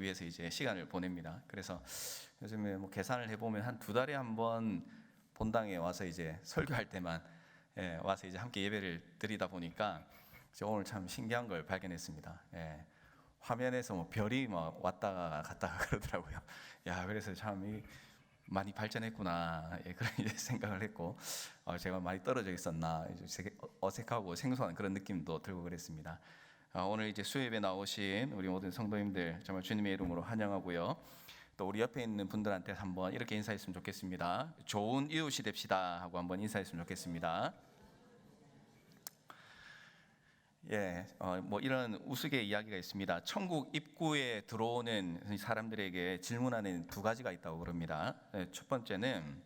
위해서 이제 시간을 보냅니다. 그래서 요즘에 뭐 계산을 해보면 한 2달에 한 번 본당에 와서 이제 설교할 때만 와서 이제 함께 예배를 드리다 보니까 오늘 참 신기한 걸 발견했습니다. 화면에서 뭐 별이 막 왔다가 갔다가 그러더라고요. 야, 그래서 참 많이 발전했구나, 그런 이제 생각을 했고, 제가 많이 떨어져 있었나 이제 어색하고 생소한 그런 느낌도 들고 그랬습니다. 오늘 이제 수요예배 나오신 우리 모든 성도님들 정말 주님의 이름으로 환영하고요. 또 우리 옆에 있는 분들한테 한번 이렇게 인사했으면 좋겠습니다. 좋은 이웃이 됩시다 하고 한번 인사했으면 좋겠습니다. 뭐 이런 우스개 이야기가 있습니다. 천국 입구에 들어오는 사람들에게 질문하는 2가지가 있다고 그럽니다. 첫 번째는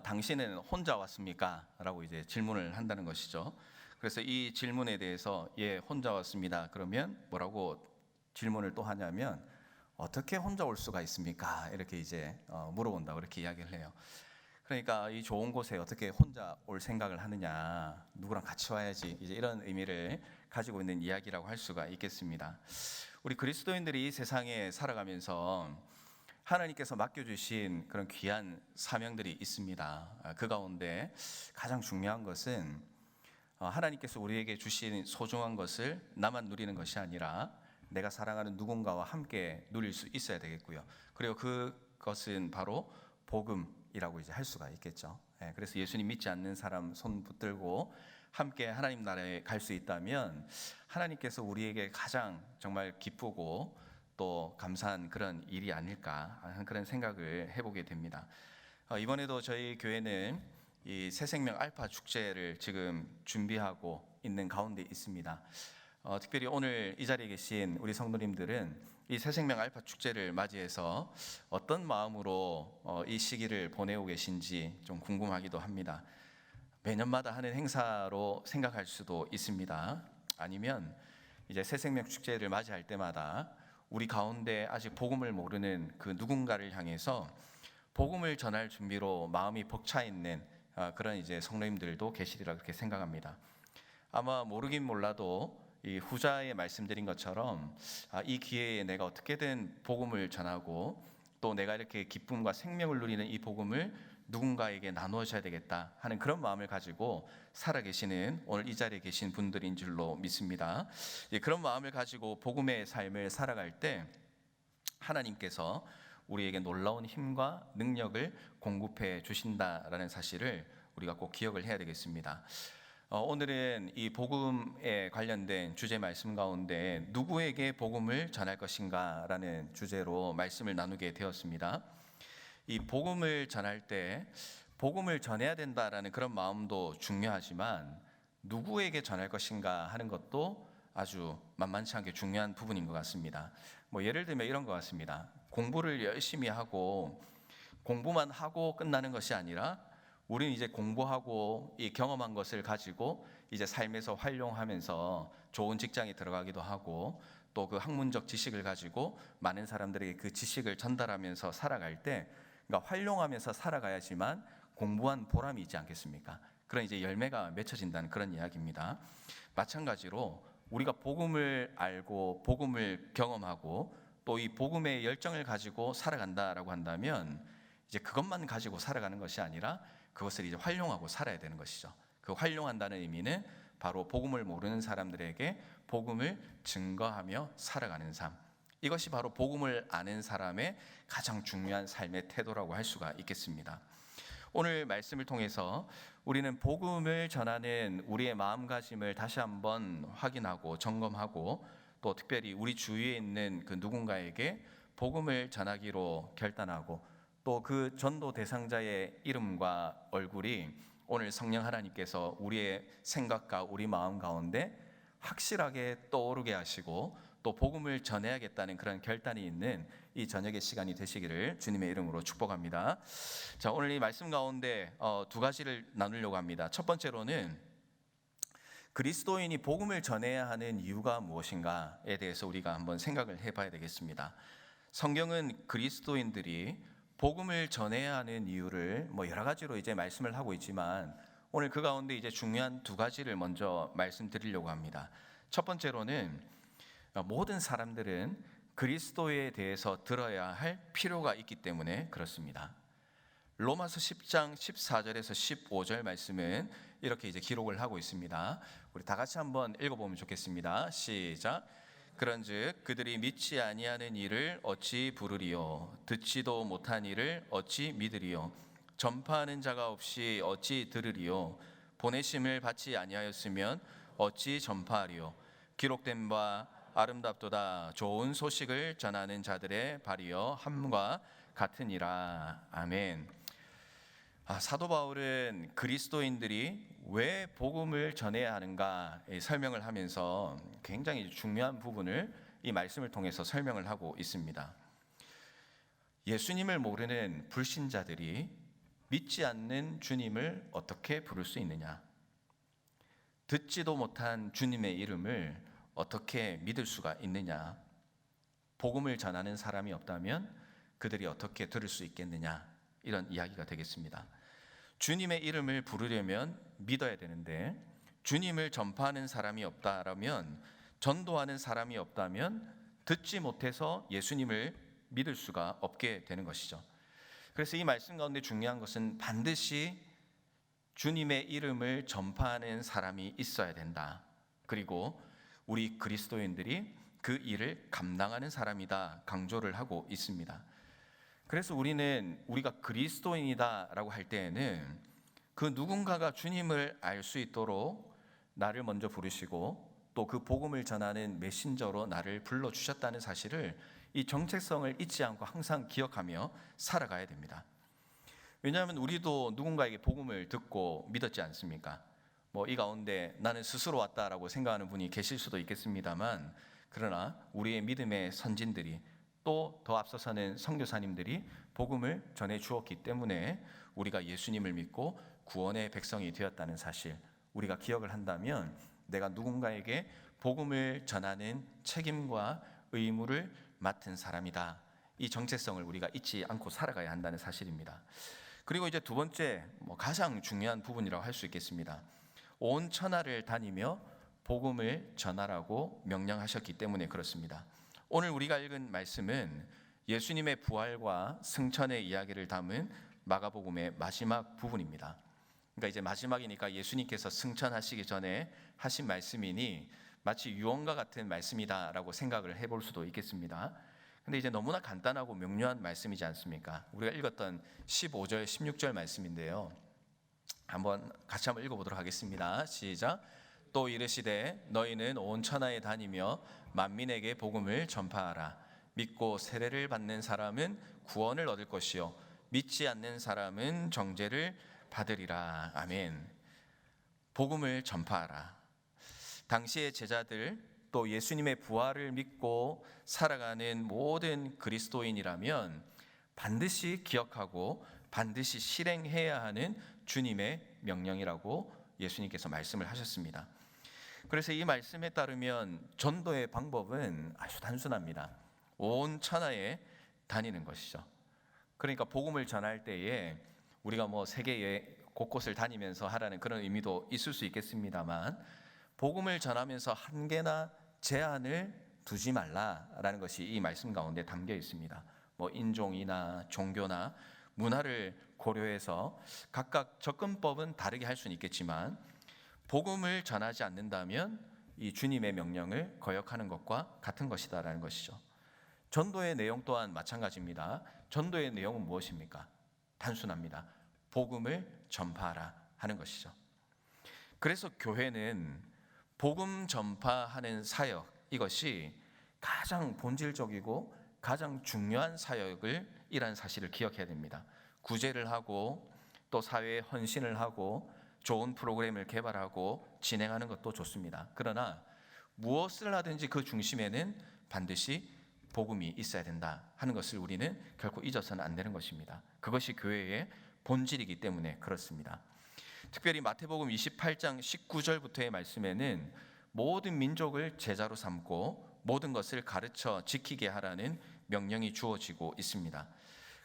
당신은 혼자 왔습니까? 라고 이제 질문을 한다는 것이죠. 그래서 이 질문에 대해서 혼자 왔습니다. 그러면 뭐라고 질문을 또 하냐면 어떻게 혼자 올 수가 있습니까? 이렇게 이제 물어본다고 이렇게 이야기를 해요. 그러니까 이 좋은 곳에 어떻게 혼자 올 생각을 하느냐, 누구랑 같이 와야지, 이제 이런 의미를 가지고 있는 이야기라고 할 수가 있겠습니다. 우리 그리스도인들이 이 세상에 살아가면서 하나님께서 맡겨주신 그런 귀한 사명들이 있습니다. 그 가운데 가장 중요한 것은 하나님께서 우리에게 주신 소중한 것을 나만 누리는 것이 아니라 내가 사랑하는 누군가와 함께 누릴 수 있어야 되겠고요. 그리고 그것은 바로 복음이라고 이제 할 수가 있겠죠. 그래서 예수님 믿지 않는 사람 손 붙들고 함께 하나님 나라에 갈 수 있다면 하나님께서 우리에게 가장 정말 기쁘고 또 감사한 그런 일이 아닐까 하는 그런 생각을 해보게 됩니다. 이번에도 저희 교회는 이 새생명 알파 축제를 지금 준비하고 있는 가운데 있습니다. 특별히 오늘 이 자리에 계신 우리 성도님들은 이 새생명 알파 축제를 맞이해서 어떤 마음으로 이 시기를 보내고 계신지 좀 궁금하기도 합니다. 매년마다 하는 행사로 생각할 수도 있습니다. 아니면 이제 새생명 축제를 맞이할 때마다 우리 가운데 아직 복음을 모르는 그 누군가를 향해서 복음을 전할 준비로 마음이 벅차 있는 그런 이제 성도님들도 계시리라 그렇게 생각합니다. 아마 모르긴 몰라도 이 후자에 말씀드린 것처럼 이 기회에 내가 어떻게든 복음을 전하고 또 내가 이렇게 기쁨과 생명을 누리는 이 복음을 누군가에게 나누어줘야 되겠다 하는 그런 마음을 가지고 살아계시는 오늘 이 자리에 계신 분들인 줄로 믿습니다. 그런 마음을 가지고 복음의 삶을 살아갈 때 하나님께서 우리에게 놀라운 힘과 능력을 공급해 주신다라는 사실을 우리가 꼭 기억을 해야 되겠습니다. 오늘은 이 복음에 관련된 주제 말씀 가운데 누구에게 복음을 전할 것인가 라는 주제로 말씀을 나누게 되었습니다. 이 복음을 전할 때 복음을 전해야 된다라는 그런 마음도 중요하지만 누구에게 전할 것인가 하는 것도 아주 만만치 않게 중요한 부분인 것 같습니다. 뭐 예를 들면 이런 것 같습니다. 공부를 열심히 하고 공부만 하고 끝나는 것이 아니라 우리는 이제 공부하고 이 경험한 것을 가지고 이제 삶에서 활용하면서 좋은 직장에 들어가기도 하고 또 그 학문적 지식을 가지고 많은 사람들에게 그 지식을 전달하면서 살아갈 때 그러니까 활용하면서 살아가야지만 공부한 보람이 있지 않겠습니까? 그런 이제 열매가 맺혀진다는 그런 이야기입니다. 마찬가지로 우리가 복음을 알고 복음을 경험하고 또 이 복음의 열정을 가지고 살아간다라고 한다면 이제 그것만 가지고 살아가는 것이 아니라 그것을 이제 활용하고 살아야 되는 것이죠. 그 활용한다는 의미는 바로 복음을 모르는 사람들에게 복음을 증거하며 살아가는 삶. 이것이 바로 복음을 아는 사람의 가장 중요한 삶의 태도라고 할 수가 있겠습니다. 오늘 말씀을 통해서 우리는 복음을 전하는 우리의 마음가짐을 다시 한번 확인하고 점검하고 또 특별히 우리 주위에 있는 그 누군가에게 복음을 전하기로 결단하고 또 그 전도 대상자의 이름과 얼굴이 오늘 성령 하나님께서 우리의 생각과 우리 마음 가운데 확실하게 떠오르게 하시고 또 복음을 전해야겠다는 그런 결단이 있는 이 저녁의 시간이 되시기를 주님의 이름으로 축복합니다. 자, 오늘 이 말씀 가운데 2가지를 나누려고 합니다. 첫 번째로는 그리스도인이 복음을 전해야 하는 이유가 무엇인가에 대해서 우리가 한번 생각을 해봐야 되겠습니다. 성경은 그리스도인들이 복음을 전해야 하는 이유를 뭐 여러 가지로 이제 말씀을 하고 있지만 오늘 그 가운데 이제 중요한 2가지를 먼저 말씀드리려고 합니다. 첫 번째로는 모든 사람들은 그리스도에 대해서 들어야 할 필요가 있기 때문에 그렇습니다. 로마서 10장 14절에서 15절 말씀은 이렇게 이제 기록을 하고 있습니다. 우리 다 같이 한번 읽어보면 좋겠습니다. 시작. 그런즉 그들이 믿지 아니하는 일을 어찌 부르리요? 듣지도 못한 일을 어찌 믿으리요? 전파하는 자가 없이 어찌 들으리요? 보내심을 받지 아니하였으면 어찌 전파하리요? 기록된 바 아름답도다 좋은 소식을 전하는 자들의 발이여 함과 같으니라. 아멘. 사도 바울은 그리스도인들이 왜 복음을 전해야 하는가 설명을 하면서 굉장히 중요한 부분을 이 말씀을 통해서 설명을 하고 있습니다. 예수님을 모르는 불신자들이 믿지 않는 주님을 어떻게 부를 수 있느냐? 듣지도 못한 주님의 이름을 어떻게 믿을 수가 있느냐? 복음을 전하는 사람이 없다면 그들이 어떻게 들을 수 있겠느냐? 이런 이야기가 되겠습니다. 주님의 이름을 부르려면 믿어야 되는데 주님을 전파하는 사람이 없다라면, 전도하는 사람이 없다면 듣지 못해서 예수님을 믿을 수가 없게 되는 것이죠. 그래서 이 말씀 가운데 중요한 것은 반드시 주님의 이름을 전파하는 사람이 있어야 된다. 그리고 우리 그리스도인들이 그 일을 감당하는 사람이다 강조를 하고 있습니다. 그래서 우리가 그리스도인이다라고 할 때에는 그 누군가가 주님을 알 수 있도록 나를 먼저 부르시고 또 그 복음을 전하는 메신저로 나를 불러주셨다는 사실을, 이 정체성을 잊지 않고 항상 기억하며 살아가야 됩니다. 왜냐하면 우리도 누군가에게 복음을 듣고 믿었지 않습니까? 이 가운데 나는 스스로 왔다라고 생각하는 분이 계실 수도 있겠습니다만, 그러나 우리의 믿음의 선진들이 또 더 앞서서는 선교사님들이 복음을 전해 주었기 때문에 우리가 예수님을 믿고 구원의 백성이 되었다는 사실, 우리가 기억을 한다면 내가 누군가에게 복음을 전하는 책임과 의무를 맡은 사람이다. 이 정체성을 우리가 잊지 않고 살아가야 한다는 사실입니다. 그리고 이제 두 번째, 가장 중요한 부분이라고 할 수 있겠습니다. 온 천하를 다니며 복음을 전하라고 명령하셨기 때문에 그렇습니다. 오늘 우리가 읽은 말씀은 예수님의 부활과 승천의 이야기를 담은 마가복음의 마지막 부분입니다. 그러니까 이제 마지막이니까 예수님께서 승천하시기 전에 하신 말씀이니 마치 유언과 같은 말씀이다라고 생각을 해볼 수도 있겠습니다. 근데 이제 너무나 간단하고 명료한 말씀이지 않습니까? 우리가 읽었던 15절, 16절 말씀인데요. 같이 한번 읽어보도록 하겠습니다. 시작. 또 이르시되 너희는 온 천하에 다니며 만민에게 복음을 전파하라. 믿고 세례를 받는 사람은 구원을 얻을 것이요 믿지 않는 사람은 정죄를 받으리라. 아멘. 복음을 전파하라. 당시의 제자들, 또 예수님의 부활을 믿고 살아가는 모든 그리스도인이라면 반드시 기억하고 반드시 실행해야 하는 주님의 명령이라고 예수님께서 말씀을 하셨습니다. 그래서 이 말씀에 따르면 전도의 방법은 아주 단순합니다. 온 천하에 다니는 것이죠. 그러니까 복음을 전할 때에 우리가 세계 곳곳을 다니면서 하라는 그런 의미도 있을 수 있겠습니다만, 복음을 전하면서 한계나 제한을 두지 말라라는 것이 이 말씀 가운데 담겨 있습니다. 인종이나 종교나 문화를 고려해서 각각 접근법은 다르게 할 수는 있겠지만, 복음을 전하지 않는다면 이 주님의 명령을 거역하는 것과 같은 것이다라는 것이죠. 전도의 내용 또한 마찬가지입니다. 전도의 내용은 무엇입니까? 단순합니다. 복음을 전파하라 하는 것이죠. 그래서 교회는 복음 전파하는 사역, 이것이 가장 본질적이고 가장 중요한 사역이라는 사실을 기억해야 됩니다. 구제를 하고 또 사회에 헌신을 하고 좋은 프로그램을 개발하고 진행하는 것도 좋습니다. 그러나 무엇을 하든지 그 중심에는 반드시 복음이 있어야 된다 하는 것을 우리는 결코 잊어서는 안 되는 것입니다. 그것이 교회의 본질이기 때문에 그렇습니다. 특별히 마태복음 28장 19절부터의 말씀에는 모든 민족을 제자로 삼고 모든 것을 가르쳐 지키게 하라는 명령이 주어지고 있습니다.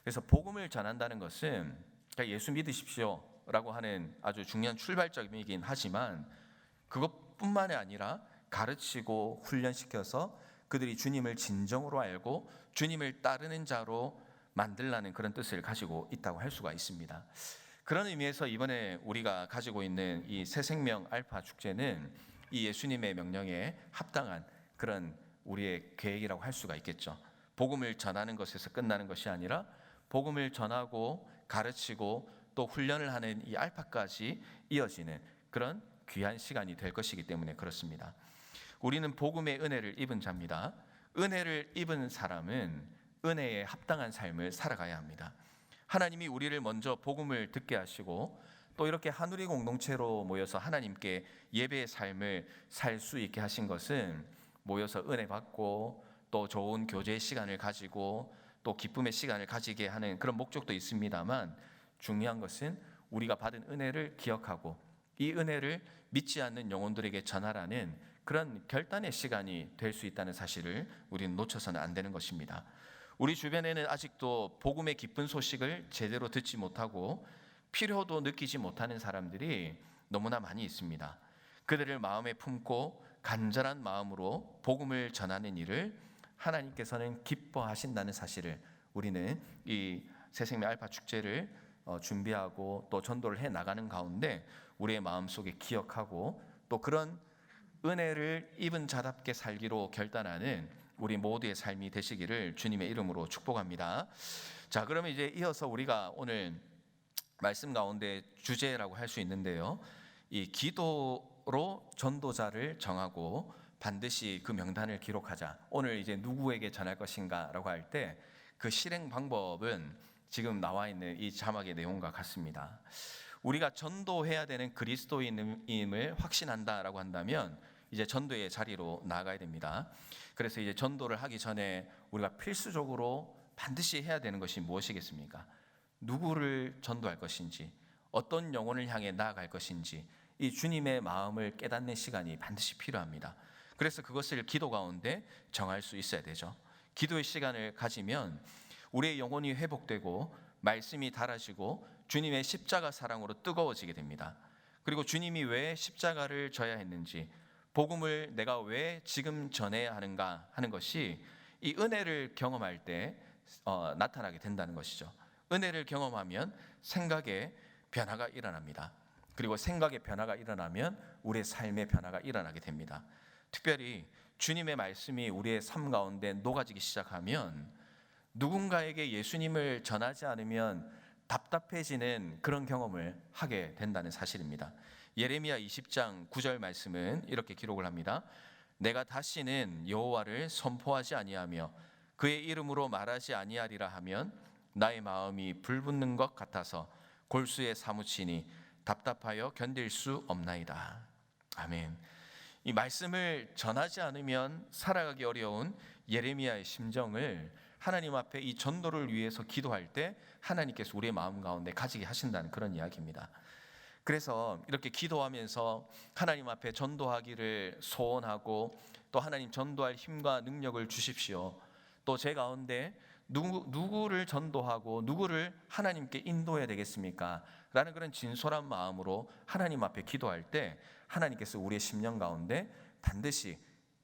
그래서 복음을 전한다는 것은 예수 믿으십시오 라고 하는 아주 중요한 출발점이긴 하지만, 그것뿐만이 아니라 가르치고 훈련시켜서 그들이 주님을 진정으로 알고 주님을 따르는 자로 만들라는 그런 뜻을 가지고 있다고 할 수가 있습니다. 그런 의미에서 이번에 우리가 가지고 있는 이 새생명 알파 축제는 이 예수님의 명령에 합당한 그런 우리의 계획이라고 할 수가 있겠죠. 복음을 전하는 것에서 끝나는 것이 아니라 복음을 전하고 가르치고 또 훈련을 하는 이 알파까지 이어지는 그런 귀한 시간이 될 것이기 때문에 그렇습니다. 우리는 복음의 은혜를 입은 자입니다. 은혜를 입은 사람은 은혜에 합당한 삶을 살아가야 합니다. 하나님이 우리를 먼저 복음을 듣게 하시고 또 이렇게 한우리 공동체로 모여서 하나님께 예배의 삶을 살 수 있게 하신 것은 모여서 은혜 받고 또 좋은 교제의 시간을 가지고 또 기쁨의 시간을 가지게 하는 그런 목적도 있습니다만, 중요한 것은 우리가 받은 은혜를 기억하고 이 은혜를 믿지 않는 영혼들에게 전하라는 그런 결단의 시간이 될 수 있다는 사실을 우리는 놓쳐서는 안 되는 것입니다. 우리 주변에는 아직도 복음의 기쁜 소식을 제대로 듣지 못하고 필요도 느끼지 못하는 사람들이 너무나 많이 있습니다. 그들을 마음에 품고 간절한 마음으로 복음을 전하는 일을 하나님께서는 기뻐하신다는 사실을 우리는 이 새생명 알파 축제를 준비하고 또 전도를 해 나가는 가운데 우리의 마음속에 기억하고 또 그런 은혜를 입은 자답게 살기로 결단하는 우리 모두의 삶이 되시기를 주님의 이름으로 축복합니다. 자, 그러면 이제 이어서 우리가 오늘 말씀 가운데 주제라고 할 수 있는데요, 이 기도로 전도자를 정하고 반드시 그 명단을 기록하자. 오늘 이제 누구에게 전할 것인가라고 할 때 그 실행 방법은 지금 나와 있는 이 자막의 내용과 같습니다. 우리가 전도해야 되는 그리스도인임을 확신한다라고 한다면 이제 전도의 자리로 나아가야 됩니다. 그래서 이제 전도를 하기 전에 우리가 필수적으로 반드시 해야 되는 것이 무엇이겠습니까? 누구를 전도할 것인지, 어떤 영혼을 향해 나아갈 것인지, 이 주님의 마음을 깨닫는 시간이 반드시 필요합니다. 그래서 그것을 기도 가운데 정할 수 있어야 되죠. 기도의 시간을 가지면 우리의 영혼이 회복되고 말씀이 달아지고 주님의 십자가 사랑으로 뜨거워지게 됩니다. 그리고 주님이 왜 십자가를 져야 했는지, 복음을 내가 왜 지금 전해야 하는가 하는 것이 이 은혜를 경험할 때 나타나게 된다는 것이죠. 은혜를 경험하면 생각의 변화가 일어납니다. 그리고 생각의 변화가 일어나면 우리의 삶의 변화가 일어나게 됩니다. 특별히 주님의 말씀이 우리의 삶 가운데 녹아지기 시작하면 누군가에게 예수님을 전하지 않으면 답답해지는 그런 경험을 하게 된다는 사실입니다. 예레미야 20장 9절 말씀은 이렇게 기록을 합니다. 내가 다시는 여호와를 선포하지 아니하며 그의 이름으로 말하지 아니하리라 하면 나의 마음이 불붙는 것 같아서 골수에 사무치니 답답하여 견딜 수 없나이다. 아멘. 이 말씀을 전하지 않으면 살아가기 어려운 예레미야의 심정을 하나님 앞에 이 전도를 위해서 기도할 때 하나님께서 우리의 마음 가운데 가지게 하신다는 그런 이야기입니다. 그래서 이렇게 기도하면서 하나님 앞에 전도하기를 소원하고 또 하나님 전도할 힘과 능력을 주십시오. 또 제 가운데 누구를 전도하고 누구를 하나님께 인도해야 되겠습니까? 라는 그런 진솔한 마음으로 하나님 앞에 기도할 때 하나님께서 우리의 심령 가운데 반드시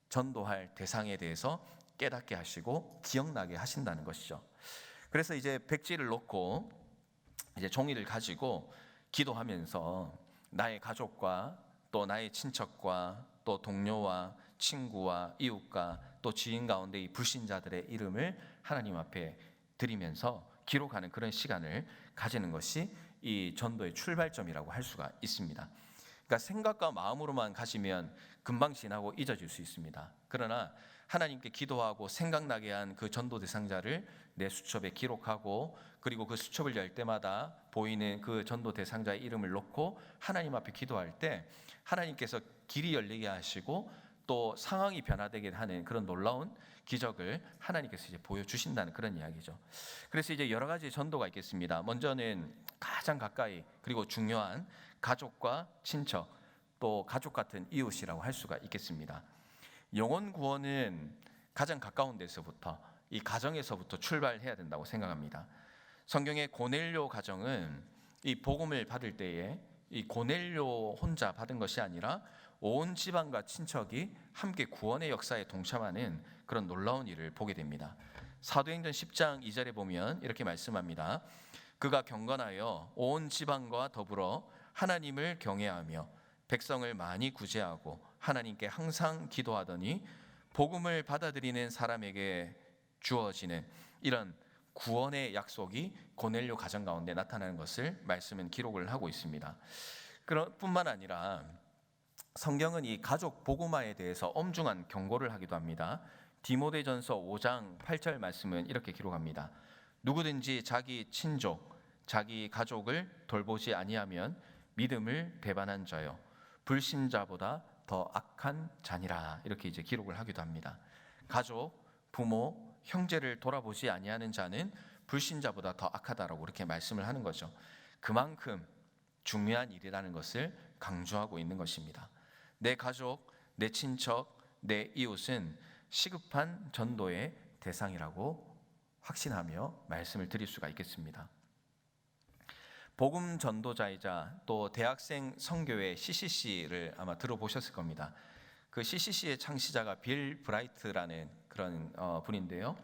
전도할 대상에 대해서 깨닫게 하시고 기억나게 하신다는 것이죠. 그래서 이제 백지를 놓고 이제 종이를 가지고 기도하면서 나의 가족과 또 나의 친척과 또 동료와 친구와 이웃과 또 지인 가운데 이 불신자들의 이름을 하나님 앞에 드리면서 기록하는 그런 시간을 가지는 것이 이 전도의 출발점이라고 할 수가 있습니다. 그러니까 생각과 마음으로만 가시면 금방 지나고 잊어질 수 있습니다. 그러나 하나님께 기도하고 생각나게 한 그 전도 대상자를 내 수첩에 기록하고 그리고 그 수첩을 열 때마다 보이는 그 전도 대상자의 이름을 놓고 하나님 앞에 기도할 때 하나님께서 길이 열리게 하시고 또 상황이 변화되게 하는 그런 놀라운 기적을 하나님께서 이제 보여주신다는 그런 이야기죠. 그래서 이제 여러 가지 전도가 있겠습니다. 먼저는 가장 가까이 그리고 중요한 가족과 친척 또 가족 같은 이웃이라고 할 수가 있겠습니다. 영혼 구원은 가장 가까운 데서부터 이 가정에서부터 출발해야 된다고 생각합니다. 성경의 고넬료 가정은 이 복음을 받을 때에 이 고넬료 혼자 받은 것이 아니라 온 집안과 친척이 함께 구원의 역사에 동참하는 그런 놀라운 일을 보게 됩니다. 사도행전 10장 2절에 보면 이렇게 말씀합니다. 그가 경건하여 온 지방과 더불어 하나님을 경외하며 백성을 많이 구제하고 하나님께 항상 기도하더니 복음을 받아들이는 사람에게 주어지는 이런 구원의 약속이 고넬료 가정 가운데 나타나는 것을 말씀은 기록을 하고 있습니다. 뿐만 아니라 성경은 이 가족 복음화에 대해서 엄중한 경고를 하기도 합니다. 디모데전서 5장 8절 말씀은 이렇게 기록합니다. 누구든지 자기 친족, 자기 가족을 돌보지 아니하면 믿음을 배반한 자요 불신자보다 더 악한 자니라. 이렇게 이제 기록을 하기도 합니다. 가족, 부모, 형제를 돌아보지 아니하는 자는 불신자보다 더 악하다라고 이렇게 말씀을 하는 거죠. 그만큼 중요한 일이라는 것을 강조하고 있는 것입니다. 내 가족, 내 친척, 내 이웃은 시급한 전도의 대상이라고 확신하며 말씀을 드릴 수가 있겠습니다. 복음 전도자이자 또 대학생 선교회 CCC를 아마 들어보셨을 겁니다. 그 CCC의 창시자가 빌 브라이트라는 그런 분인데요.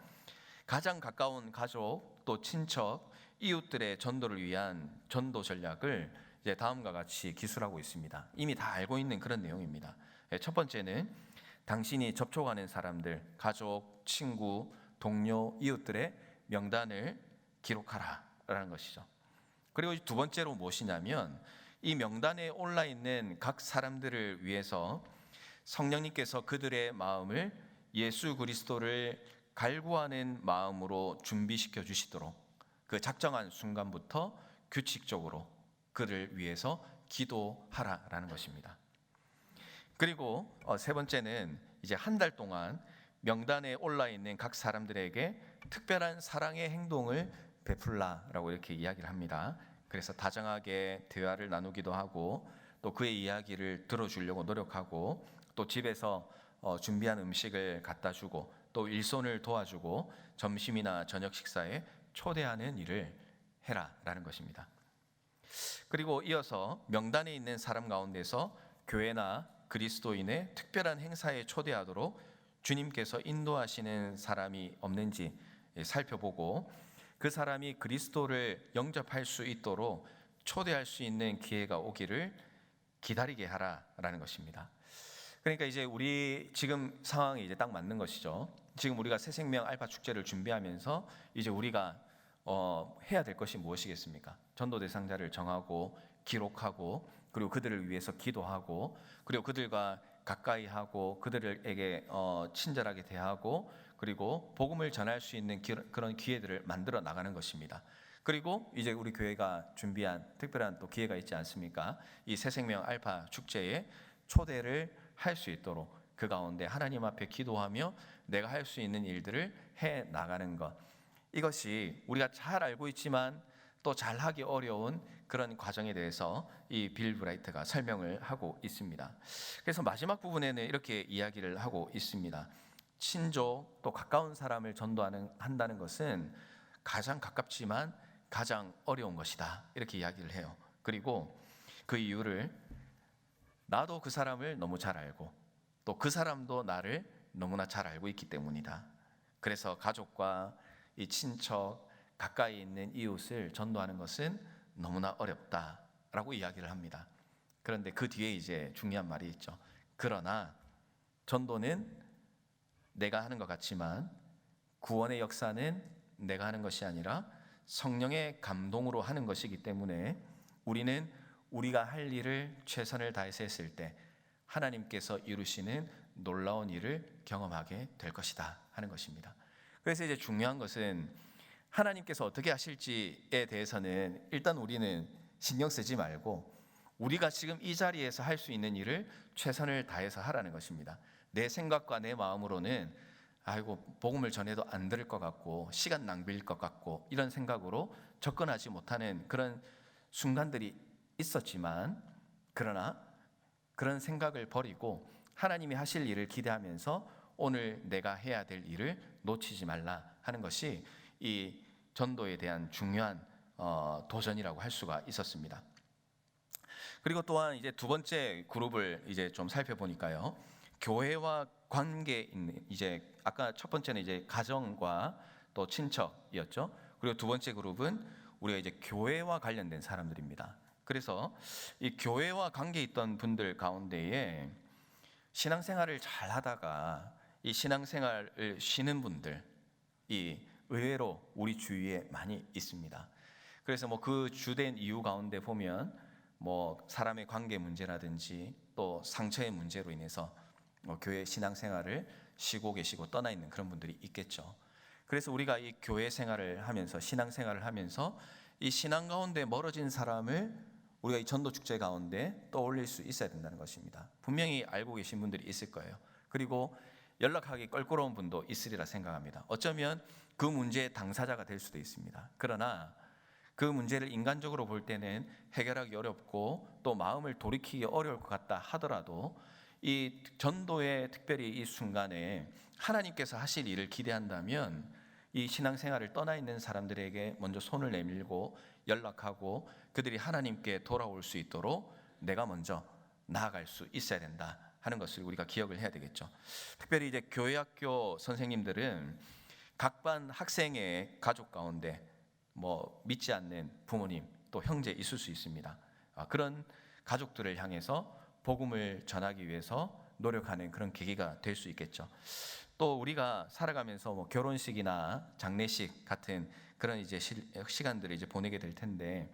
가장 가까운 가족 또 친척, 이웃들의 전도를 위한 전도 전략을 이제 다음과 같이 기술하고 있습니다. 이미 다 알고 있는 그런 내용입니다. 첫 번째는 당신이 접촉하는 사람들, 가족, 친구, 동료, 이웃들의 명단을 기록하라라는 것이죠. 그리고 두 번째로 무엇이냐면 이 명단에 올라 있는 각 사람들을 위해서 성령님께서 그들의 마음을 예수 그리스도를 갈구하는 마음으로 준비시켜 주시도록 그 작정한 순간부터 규칙적으로 그를 위해서 기도하라라는 것입니다. 그리고 세 번째는 이제 한 달 동안 명단에 올라 있는 각 사람들에게 특별한 사랑의 행동을 베풀라라고 이렇게 이야기를 합니다. 그래서 다정하게 대화를 나누기도 하고 또 그의 이야기를 들어주려고 노력하고 또 집에서 준비한 음식을 갖다 주고 또 일손을 도와주고 점심이나 저녁 식사에 초대하는 일을 해라라는 것입니다. 그리고 이어서 명단에 있는 사람 가운데서 교회나 그리스도인의 특별한 행사에 초대하도록 주님께서 인도하시는 사람이 없는지 살펴보고 그 사람이 그리스도를 영접할 수 있도록 초대할 수 있는 기회가 오기를 기다리게 하라라는 것입니다. 그러니까 이제 우리 지금 상황이 이제 딱 맞는 것이죠. 지금 우리가 새생명 알파 축제를 준비하면서 이제 우리가 해야 될 것이 무엇이겠습니까? 전도 대상자를 정하고 기록하고 그리고 그들을 위해서 기도하고 그리고 그들과 가까이 하고 그들에게 친절하게 대하고 그리고 복음을 전할 수 있는 그런 기회들을 만들어 나가는 것입니다. 그리고 이제 우리 교회가 준비한 특별한 또 기회가 있지 않습니까? 이 새생명 알파 축제에 초대를 할 수 있도록 그 가운데 하나님 앞에 기도하며 내가 할 수 있는 일들을 해 나가는 것, 이것이 우리가 잘 알고 있지만 또 잘하기 어려운 그런 과정에 대해서 이 빌 브라이트가 설명을 하고 있습니다. 그래서 마지막 부분에는 이렇게 이야기를 하고 있습니다. 친족 또 가까운 사람을 한다는 것은 가장 가깝지만 가장 어려운 것이다, 이렇게 이야기를 해요. 그리고 그 이유를 나도 그 사람을 너무 잘 알고 또 그 사람도 나를 너무나 잘 알고 있기 때문이다. 그래서 가족과 이 친척, 가까이 있는 이웃을 전도하는 것은 너무나 어렵다라고 이야기를 합니다. 그런데 그 뒤에 이제 중요한 말이 있죠. 그러나 전도는 내가 하는 것 같지만 구원의 역사는 내가 하는 것이 아니라 성령의 감동으로 하는 것이기 때문에 우리는 우리가 할 일을 최선을 다해서 했을 때 하나님께서 이루시는 놀라운 일을 경험하게 될 것이다 하는 것입니다. 그래서 이제 중요한 것은 하나님께서 어떻게 하실지에 대해서는 일단 우리는 신경 쓰지 말고 우리가 지금 이 자리에서 할 수 있는 일을 최선을 다해서 하라는 것입니다. 내 생각과 내 마음으로는 아이고 복음을 전해도 안 들을 것 같고 시간 낭비일 것 같고 이런 생각으로 접근하지 못하는 그런 순간들이 있었지만 그러나 그런 생각을 버리고 하나님이 하실 일을 기대하면서 오늘 내가 해야 될 일을 놓치지 말라 하는 것이 이 전도에 대한 중요한 도전이라고 할 수가 있었습니다. 그리고 또한 이제 두 번째 그룹을 이제 좀 살펴보니까요. 교회와 관계 있는, 이제 아까 첫 번째는 이제 가정과 또 친척이었죠. 그리고 두 번째 그룹은 우리가 이제 교회와 관련된 사람들입니다. 그래서 이 교회와 관계 있던 분들 가운데에 신앙생활을 잘 하다가 이 신앙생활을 쉬는 분들이 의외로 우리 주위에 많이 있습니다. 그래서 뭐 그 주된 이유 가운데 보면 뭐 사람의 관계 문제라든지 또 상처의 문제로 인해서 교회 신앙생활을 쉬고 계시고 떠나 있는 그런 분들이 있겠죠. 그래서 우리가 이 교회 생활을 하면서 신앙생활을 하면서 이 신앙 가운데 멀어진 사람을 우리가 이 전도 축제 가운데 떠올릴 수 있어야 된다는 것입니다. 분명히 알고 계신 분들이 있을 거예요. 그리고 연락하기 껄끄러운 분도 있으리라 생각합니다. 어쩌면 그 문제의 당사자가 될 수도 있습니다. 그러나 그 문제를 인간적으로 볼 때는 해결하기 어렵고 또 마음을 돌이키기 어려울 것 같다 하더라도 이 전도의 특별히 이 순간에 하나님께서 하실 일을 기대한다면 이 신앙생활을 떠나 있는 사람들에게 먼저 손을 내밀고 연락하고 그들이 하나님께 돌아올 수 있도록 내가 먼저 나아갈 수 있어야 된다 하는 것을 우리가 기억을 해야 되겠죠. 특별히 이제 교회학교 선생님들은 각 반 학생의 가족 가운데 뭐 믿지 않는 부모님 또 형제 있을 수 있습니다. 그런 가족들을 향해서 복음을 전하기 위해서 노력하는 그런 계기가 될 수 있겠죠. 또 우리가 살아가면서 뭐 결혼식이나 장례식 같은 그런 이제 시간들을 이제 보내게 될 텐데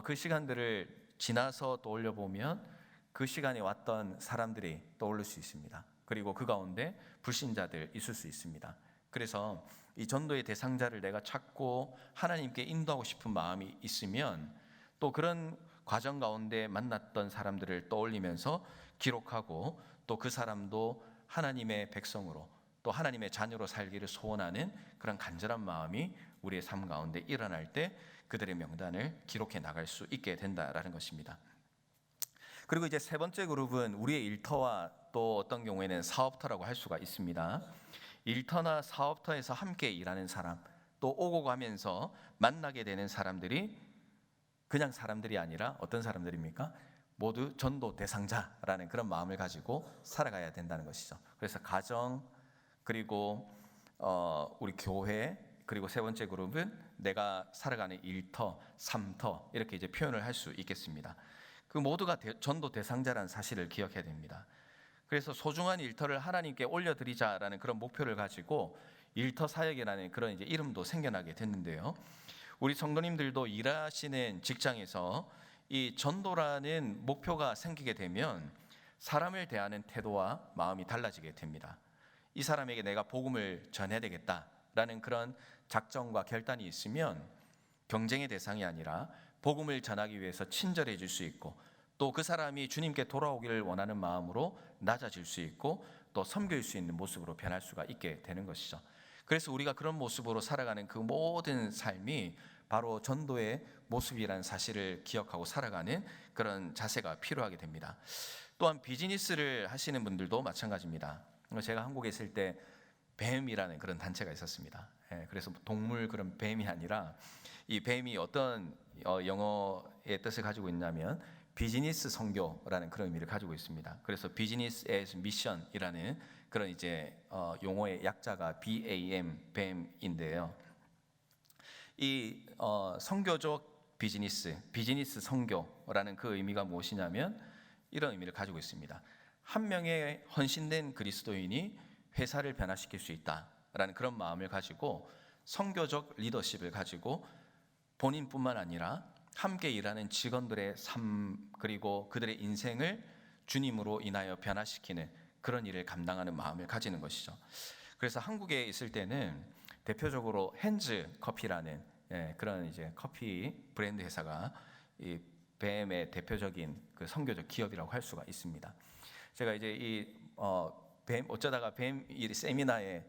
그 시간들을 지나서 떠올려 보면 그 시간에 왔던 사람들이 떠오를 수 있습니다. 그리고 그 가운데 불신자들 있을 수 있습니다. 그래서 이 전도의 대상자를 내가 찾고 하나님께 인도하고 싶은 마음이 있으면 또 그런 과정 가운데 만났던 사람들을 떠올리면서 기록하고 또 그 사람도 하나님의 백성으로 또 하나님의 자녀로 살기를 소원하는 그런 간절한 마음이 우리의 삶 가운데 일어날 때 그들의 명단을 기록해 나갈 수 있게 된다라는 것입니다. 그리고 이제 세 번째 그룹은 우리의 일터와 또 어떤 경우에는 사업터라고 할 수가 있습니다. 일터나 사업터에서 함께 일하는 사람, 또 오고 가면서 만나게 되는 사람들이 그냥 사람들이 아니라 어떤 사람들입니까? 모두 전도 대상자라는 그런 마음을 가지고 살아가야 된다는 것이죠. 그래서 가정, 그리고 우리 교회, 그리고 세 번째 그룹은 내가 살아가는 일터, 삶터 이렇게 이제 표현을 할 수 있겠습니다. 그 모두가 전도 대상자라는 사실을 기억해야 됩니다. 그래서 소중한 일터를 하나님께 올려드리자라는 그런 목표를 가지고 일터 사역이라는 그런 이제 이름도 생겨나게 됐는데요. 우리 성도님들도 일하시는 직장에서 이 전도라는 목표가 생기게 되면 사람을 대하는 태도와 마음이 달라지게 됩니다. 이 사람에게 내가 복음을 전해야 되겠다라는 그런 작정과 결단이 있으면 경쟁의 대상이 아니라 복음을 전하기 위해서 친절해질 수 있고 또 그 사람이 주님께 돌아오기를 원하는 마음으로 낮아질 수 있고 또 섬길 수 있는 모습으로 변할 수가 있게 되는 것이죠. 그래서 우리가 그런 모습으로 살아가는 그 모든 삶이 바로 전도의 모습이라는 사실을 기억하고 살아가는 그런 자세가 필요하게 됩니다. 또한 비즈니스를 하시는 분들도 마찬가지입니다. 제가 한국에 있을 때 뱀이라는 그런 단체가 있었습니다. 그래서 동물 그런 뱀이 아니라 이 뱀이 어떤 영어의 뜻을 가지고 있냐면 비즈니스 선교라는 그런 의미를 가지고 있습니다. 그래서 비즈니스 as 미션이라는 그런 이제 용어의 약자가 BAM, 뱀인데요. 이 선교적 비즈니스 선교라는 그 의미가 무엇이냐면 이런 의미를 가지고 있습니다. 한 명의 헌신된 그리스도인이 회사를 변화시킬 수 있다라는 그런 마음을 가지고 선교적 리더십을 가지고 본인뿐만 아니라 함께 일하는 직원들의 삶 그리고 그들의 인생을 주님으로 인하여 변화시키는 그런 일을 감당하는 마음을 가지는 것이죠. 그래서 한국에 있을 때는 대표적으로 핸즈 커피라는 그런 이제 커피 브랜드 회사가 이 뱀의 대표적인 그 선교적 기업이라고 할 수가 있습니다. 제가 이제 이 뱀 어쩌다가 뱀 이 세미나에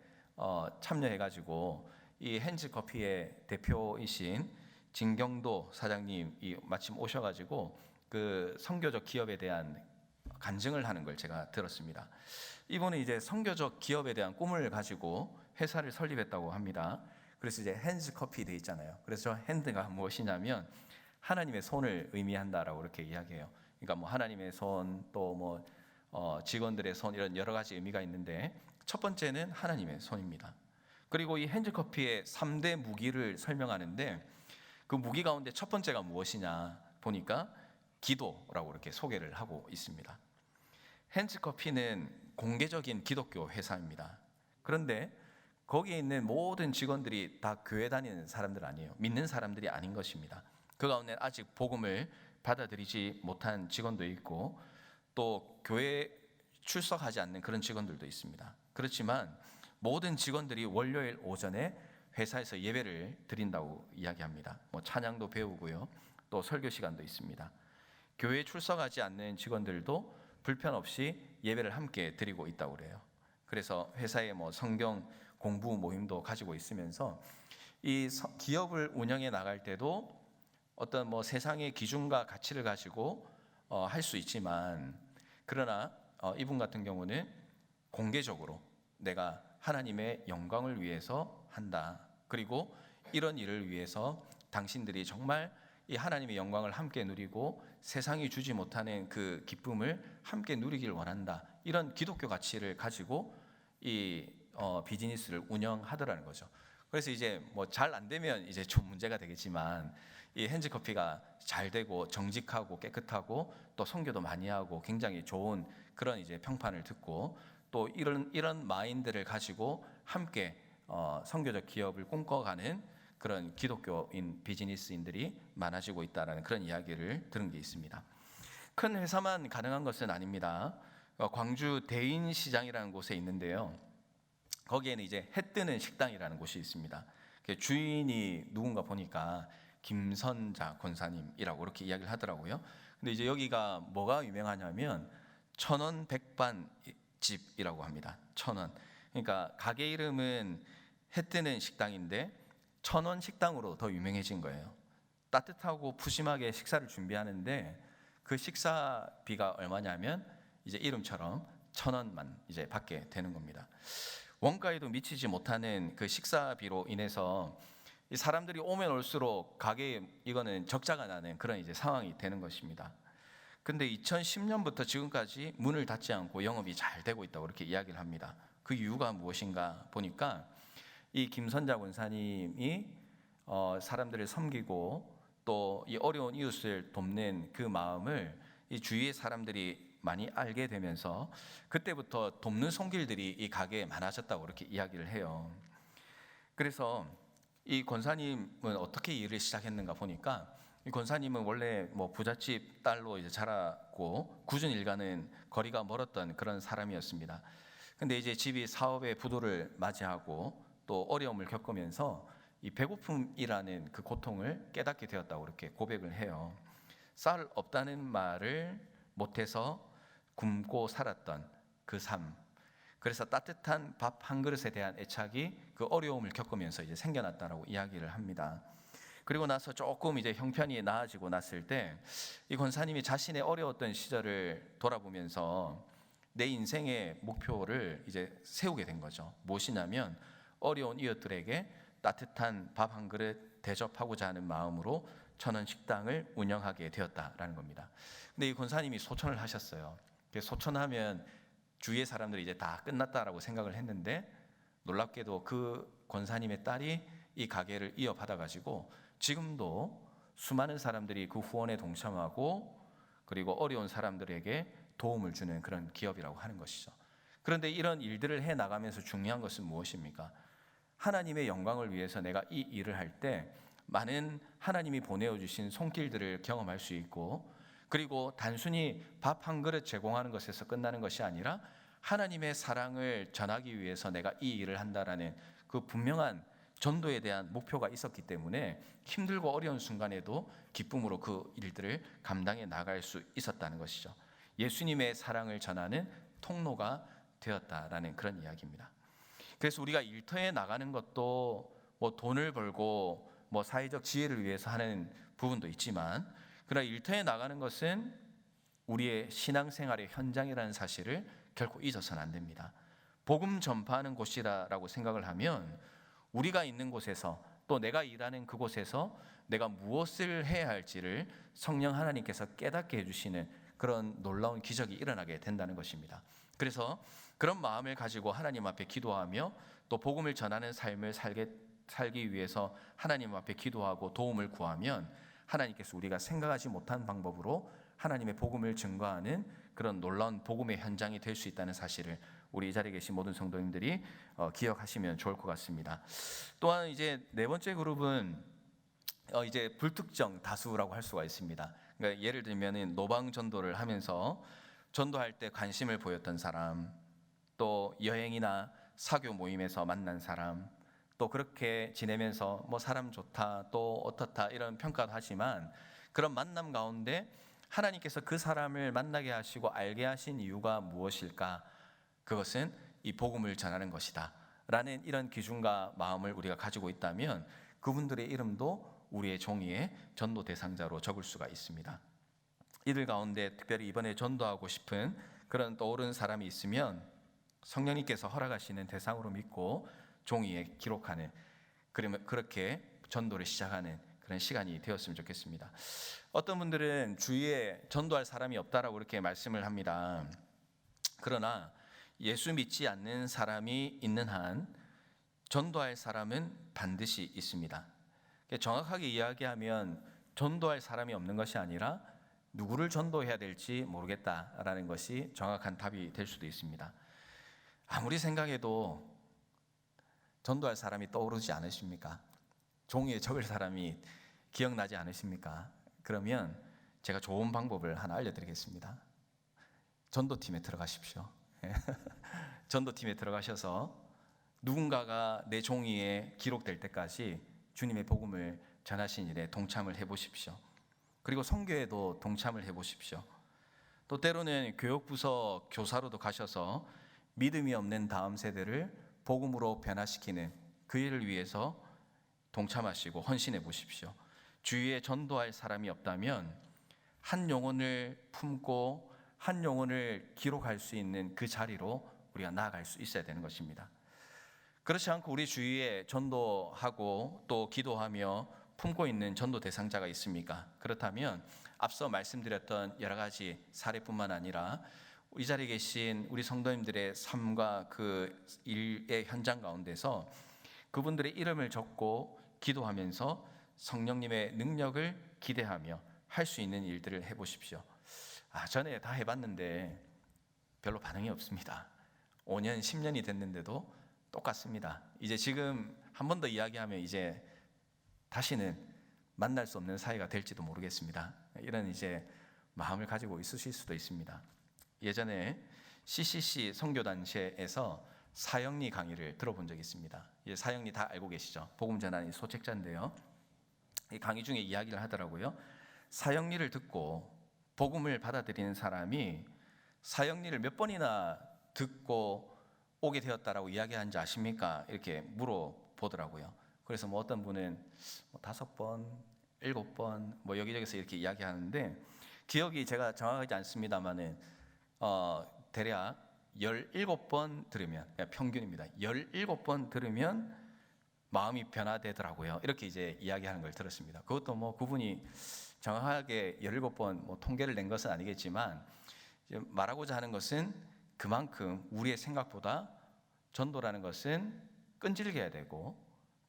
참여해가지고 이 핸즈 커피의 대표이신 진경도 사장님이 마침 오셔가지고 그 선교적 기업에 대한 간증을 하는 걸 제가 들었습니다. 이분은 이제 선교적 기업에 대한 꿈을 가지고 회사를 설립했다고 합니다. 그래서 이제 핸즈 커피 돼 있잖아요. 그래서 저 핸드가 무엇이냐면 하나님의 손을 의미한다라고 이렇게 이야기해요. 그러니까 뭐 하나님의 손 또 뭐 직원들의 손, 이런 여러 가지 의미가 있는데, 첫 번째는 하나님의 손입니다. 그리고 이 핸즈커피의 3대 무기를 설명하는데, 그 무기 가운데 첫 번째가 무엇이냐 보니까 기도라고 이렇게 소개를 하고 있습니다. 핸즈커피는 공개적인 기독교 회사입니다. 그런데 거기에 있는 모든 직원들이 다 교회 다니는 사람들 아니에요. 믿는 사람들이 아닌 것입니다. 그 가운데 아직 복음을 받아들이지 못한 직원도 있고, 또 교회에 출석하지 않는 그런 직원들도 있습니다. 그렇지만 모든 직원들이 월요일 오전에 회사에서 예배를 드린다고 이야기합니다. 찬양도 배우고요, 또 설교 시간도 있습니다. 교회에 출석하지 않는 직원들도 불편 없이 예배를 함께 드리고 있다고 그래요. 그래서 회사에 성경 공부 모임도 가지고 있으면서 이 기업을 운영해 나갈 때도 어떤 세상의 기준과 가치를 가지고 할 수 있지만, 그러나 이분 같은 경우는 공개적으로 내가 하나님의 영광을 위해서 한다. 그리고 이런 일을 위해서 당신들이 정말 이 하나님의 영광을 함께 누리고 세상이 주지 못하는 그 기쁨을 함께 누리길 원한다. 이런 기독교 가치를 가지고 이 비즈니스를 운영하더라는 거죠. 그래서 이제 잘 안 되면 이제 좀 문제가 되겠지만, 이 핸즈커피가 잘 되고 정직하고 깨끗하고 또 선교도 많이 하고 굉장히 좋은 그런 이제 평판을 듣고, 또 이런 마인드를 가지고 함께 선교적 기업을 꿈꿔가는 그런 기독교인 비즈니스인들이 많아지고 있다라는 그런 이야기를 들은 게 있습니다. 큰 회사만 가능한 것은 아닙니다. 광주 대인시장이라는 곳에 있는데요, 거기에는 이제 해 뜨는 식당이라는 곳이 있습니다. 주인이 누군가 보니까 김선자 권사님이라고 이렇게 이야기를 하더라고요. 근데 이제 여기가 뭐가 유명하냐면 천원 백반집이라고 합니다. 천원. 그러니까 가게 이름은 해 뜨는 식당인데 천원 식당으로 더 유명해진 거예요. 따뜻하고 푸짐하게 식사를 준비하는데 그 식사비가 얼마냐면 이제 이름처럼 1,000원만 이제 받게 되는 겁니다. 원가에도 미치지 못하는 그 식사비로 인해서 이 사람들이 오면 올수록 가게에 이거는 적자가 나는 그런 이제 상황이 되는 것입니다. 근데 2010년부터 지금까지 문을 닫지 않고 영업이 잘 되고 있다고 이렇게 이야기를 합니다. 그 이유가 무엇인가 보니까 이 김선자 권사님이 사람들을 섬기고 또 이 어려운 이웃을 돕는 그 마음을 이 주위의 사람들이 많이 알게 되면서 그때부터 돕는 손길들이 이 가게에 많아졌다고 이렇게 이야기를 해요. 그래서 이 권사님은 어떻게 일을 시작했는가 보니까, 이 권사님은 원래 부잣집 딸로 이제 자랐고 굳은 일가는 거리가 멀었던 그런 사람이었습니다. 근데 이제 집이 사업의 부도를 맞이하고 또 어려움을 겪으면서 이 배고픔이라는 그 고통을 깨닫게 되었다고 이렇게 고백을 해요. 쌀 없다는 말을 못해서 굶고 살았던 그 삶. 그래서 따뜻한 밥 한 그릇에 대한 애착이 그 어려움을 겪으면서 이제 생겨났다라고 이야기를 합니다. 그리고 나서 조금 이제 형편이 나아지고 났을 때 이 권사님이 자신의 어려웠던 시절을 돌아보면서 내 인생의 목표를 이제 세우게 된 거죠. 무엇이냐면 어려운 이웃들에게 따뜻한 밥 한 그릇 대접하고자 하는 마음으로 1,000원 식당을 운영하게 되었다라는 겁니다. 근데 이 권사님이 소천을 하셨어요. 소천하면 주위의 사람들이 이제 다 끝났다라고 생각을 했는데, 놀랍게도 그 권사님의 딸이 이 가게를 이어받아 가지고 지금도 수많은 사람들이 그 후원에 동참하고 그리고 어려운 사람들에게 도움을 주는 그런 기업이라고 하는 것이죠. 그런데 이런 일들을 해 나가면서 중요한 것은 무엇입니까? 하나님의 영광을 위해서 내가 이 일을 할 때 많은 하나님이 보내어 주신 손길들을 경험할 수 있고, 그리고 단순히 밥 한 그릇 제공하는 것에서 끝나는 것이 아니라 하나님의 사랑을 전하기 위해서 내가 이 일을 한다라는 그 분명한 전도에 대한 목표가 있었기 때문에 힘들고 어려운 순간에도 기쁨으로 그 일들을 감당해 나갈 수 있었다는 것이죠. 예수님의 사랑을 전하는 통로가 되었다라는 그런 이야기입니다. 그래서 우리가 일터에 나가는 것도 돈을 벌고 사회적 지혜를 위해서 하는 부분도 있지만, 그러나 일터에 나가는 것은 우리의 신앙생활의 현장이라는 사실을 결코 잊어서는 안 됩니다. 복음 전파하는 곳이라고 생각을 하면 우리가 있는 곳에서 또 내가 일하는 그곳에서 내가 무엇을 해야 할지를 성령 하나님께서 깨닫게 해주시는 그런 놀라운 기적이 일어나게 된다는 것입니다. 그래서 그런 마음을 가지고 하나님 앞에 기도하며 또 복음을 전하는 삶을 살기 위해서 하나님 앞에 기도하고 도움을 구하면 하나님께서 우리가 생각하지 못한 방법으로 하나님의 복음을 증거하는 그런 놀라운 복음의 현장이 될 수 있다는 사실을 우리 이 자리에 계신 모든 성도님들이 기억하시면 좋을 것 같습니다. 또한 이제 네 번째 그룹은 이제 불특정 다수라고 할 수가 있습니다. 그러니까 예를 들면은 노방 전도를 하면서 전도할 때 관심을 보였던 사람, 또 여행이나 사교 모임에서 만난 사람, 또 그렇게 지내면서 뭐 사람 좋다, 또 어떻다 이런 평가도 하지만 그런 만남 가운데 하나님께서 그 사람을 만나게 하시고 알게 하신 이유가 무엇일까? 그것은 이 복음을 전하는 것이다 라는 이런 기준과 마음을 우리가 가지고 있다면 그분들의 이름도 우리의 종이에 전도 대상자로 적을 수가 있습니다. 이들 가운데 특별히 이번에 전도하고 싶은 그런 떠오른 사람이 있으면 성령님께서 허락하시는 대상으로 믿고 종이에 기록하는, 그러면 그렇게 전도를 시작하는 그런 시간이 되었으면 좋겠습니다. 어떤 분들은 주위에 전도할 사람이 없다라고 이렇게 말씀을 합니다. 그러나 예수 믿지 않는 사람이 있는 한 전도할 사람은 반드시 있습니다. 정확하게 이야기하면 전도할 사람이 없는 것이 아니라 누구를 전도해야 될지 모르겠다라는 것이 정확한 답이 될 수도 있습니다. 아무리 생각해도 전도할 사람이 떠오르지 않으십니까? 종이에 적을 사람이 기억나지 않으십니까? 그러면 제가 좋은 방법을 하나 알려드리겠습니다. 전도팀에 들어가십시오. 전도팀에 들어가셔서 누군가가 내 종이에 기록될 때까지 주님의 복음을 전하신 일에 동참을 해보십시오. 그리고 선교에도 동참을 해보십시오. 또 때로는 교육부서 교사로도 가셔서 믿음이 없는 다음 세대를 복음으로 변화시키는 그 일을 위해서 동참하시고 헌신해 보십시오. 주위에 전도할 사람이 없다면 한 영혼을 품고 한 영혼을 기록할 수 있는 그 자리로 우리가 나아갈 수 있어야 되는 것입니다. 그렇지 않고 우리 주위에 전도하고 또 기도하며 품고 있는 전도 대상자가 있습니까? 그렇다면 앞서 말씀드렸던 여러 가지 사례뿐만 아니라 이 자리에 계신 우리 성도님들의 삶과 그 일의 현장 가운데서 그분들의 이름을 적고 기도하면서 성령님의 능력을 기대하며 할 수 있는 일들을 해보십시오. 전에 다 해봤는데 별로 반응이 없습니다. 5년, 10년이 됐는데도 똑같습니다. 이제 지금 한 번 더 이야기하면 이제 다시는 만날 수 없는 사이가 될지도 모르겠습니다. 이런 이제 마음을 가지고 있으실 수도 있습니다. 예전에 CCC 선교단체에서 사형리 강의를 들어본 적이 있습니다. 사형리 다 알고 계시죠? 복음 전하는 소책자인데요. 이 강의 중에 이야기를 하더라고요. 사형리를 듣고 복음을 받아들이는 사람이 사형리를 몇 번이나 듣고 오게 되었다라고 이야기하는지 아십니까? 이렇게 물어보더라고요. 그래서 뭐 어떤 분은 5번, 7번 뭐 여기저기서 이렇게 이야기하는데 기억이 제가 정확하지 않습니다만은 대략 17번 들으면, 평균입니다. 17번 들으면 마음이 변화되더라고요. 이렇게 이제 이야기하는 걸 들었습니다. 그것도 뭐 그분이 정확하게 17번 뭐 통계를 낸 것은 아니겠지만 말하고자 하는 것은 그만큼 우리의 생각보다 전도라는 것은 끈질겨야 되고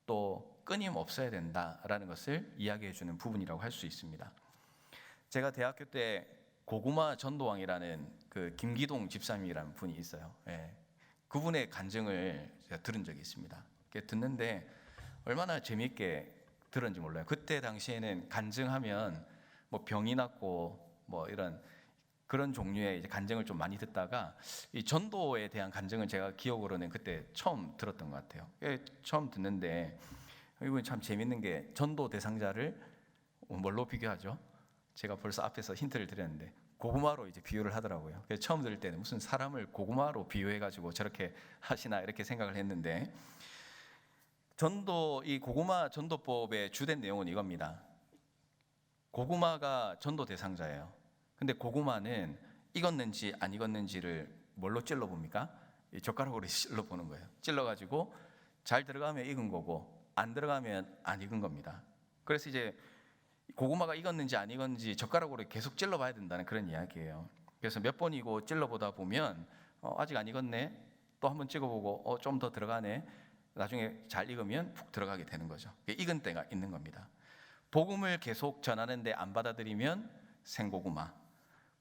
또 끊임없어야 된다라는 것을 이야기해 주는 부분이라고 할 수 있습니다. 제가 대학교 때 고구마 전도왕이라는 그 김기동 집사님이라는 분이 있어요. 그분의 간증을 제가 들은 적이 있습니다. 듣는데 얼마나 재미있게 들었는지 몰라요. 그때 당시에는 간증하면 뭐 병이 났고 뭐 이런 그런 종류의 이제 간증을 좀 많이 듣다가 이 전도에 대한 간증은 제가 기억으로는 그때 처음 들었던 것 같아요. 처음 듣는데 이건 참 재밌는 게 전도 대상자를 뭘로 비교하죠? 제가 벌써 앞에서 힌트를 드렸는데 고구마로 이제 비유를 하더라고요. 그래서 처음 들을 때는 무슨 사람을 고구마로 비유해가지고 저렇게 하시나 이렇게 생각을 했는데 이 고구마 전도법의 주된 내용은 이겁니다. 고구마가 전도 대상자예요. 근데 고구마는 익었는지 안 익었는지를 뭘로 찔러 봅니까? 젓가락으로 찔러 보는 거예요. 찔러가지고 잘 들어가면 익은 거고 안 들어가면 안 익은 겁니다. 그래서 이제 고구마가 익었는지 안 익었는지 젓가락으로 계속 찔러봐야 된다는 그런 이야기예요. 그래서 몇 번이고 찔러보다 보면 아직 안 익었네. 또 한번 찍어보고 좀 더 들어가네. 나중에 잘 익으면 푹 들어가게 되는 거죠. 익은 때가 있는 겁니다. 복음을 계속 전하는데 안 받아들이면 생고구마,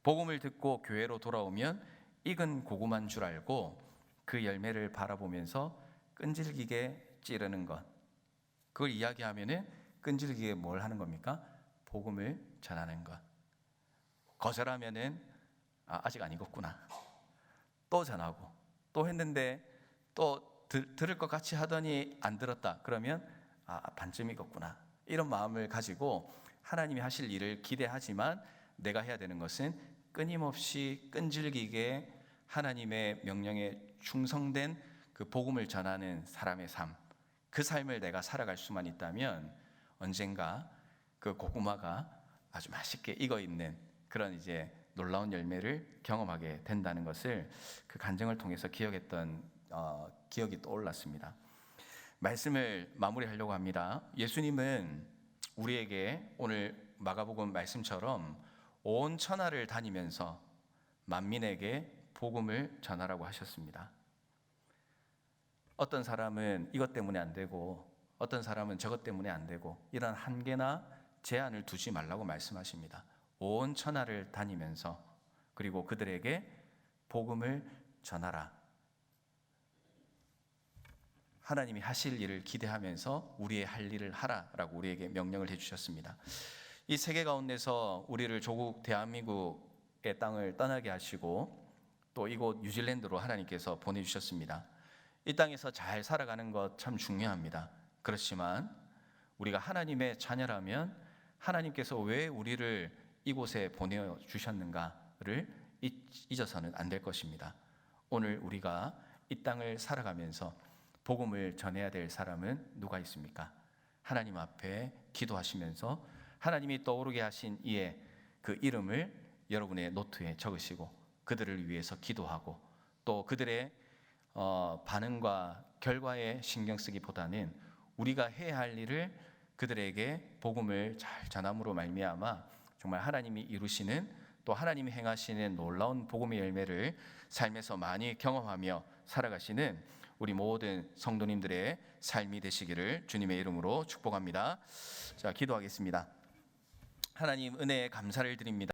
복음을 듣고 교회로 돌아오면 익은 고구마인 줄 알고 그 열매를 바라보면서 끈질기게 찌르는 것, 그걸 이야기하면은 끈질기게 뭘 하는 겁니까? 복음을 전하는 것. 거절하면은 아직 안 익었구나. 또 전하고 또 했는데 또 들을 것 같이 하더니 안 들었다. 그러면 반쯤 익었구나. 이런 마음을 가지고 하나님이 하실 일을 기대하지만 내가 해야 되는 것은 끊임없이 끈질기게 하나님의 명령에 충성된 그 복음을 전하는 사람의 삶, 그 삶을 내가 살아갈 수만 있다면 언젠가 그 고구마가 아주 맛있게 익어 있는 그런 이제 놀라운 열매를 경험하게 된다는 것을 그 간증을 통해서 기억했던 기억이 떠올랐습니다. 말씀을 마무리하려고 합니다. 예수님은 우리에게 오늘 마가복음 말씀처럼 온 천하를 다니면서 만민에게 복음을 전하라고 하셨습니다. 어떤 사람은 이것 때문에 안 되고 어떤 사람은 저것 때문에 안 되고 이런 한계나 제한을 두지 말라고 말씀하십니다. 온 천하를 다니면서 그리고 그들에게 복음을 전하라. 하나님이 하실 일을 기대하면서 우리의 할 일을 하라라고 우리에게 명령을 해주셨습니다. 이 세계 가운데서 우리를 조국 대한민국의 땅을 떠나게 하시고 또 이곳 뉴질랜드로 하나님께서 보내주셨습니다. 이 땅에서 잘 살아가는 것 참 중요합니다. 그렇지만 우리가 하나님의 자녀라면 하나님께서 왜 우리를 이곳에 보내주셨는가를 잊어서는 안 될 것입니다. 오늘 우리가 이 땅을 살아가면서 복음을 전해야 될 사람은 누가 있습니까? 하나님 앞에 기도하시면서 하나님이 떠오르게 하신 이의 그 이름을 여러분의 노트에 적으시고 그들을 위해서 기도하고 또 그들의 반응과 결과에 신경 쓰기보다는 우리가 해야 할 일을 그들에게 복음을 잘 전함으로 말미암아 정말 하나님이 이루시는 또 하나님이 행하시는 놀라운 복음의 열매를 삶에서 많이 경험하며 살아가시는 우리 모든 성도님들의 삶이 되시기를 주님의 이름으로 축복합니다. 자, 기도하겠습니다. 하나님 은혜에 감사를 드립니다.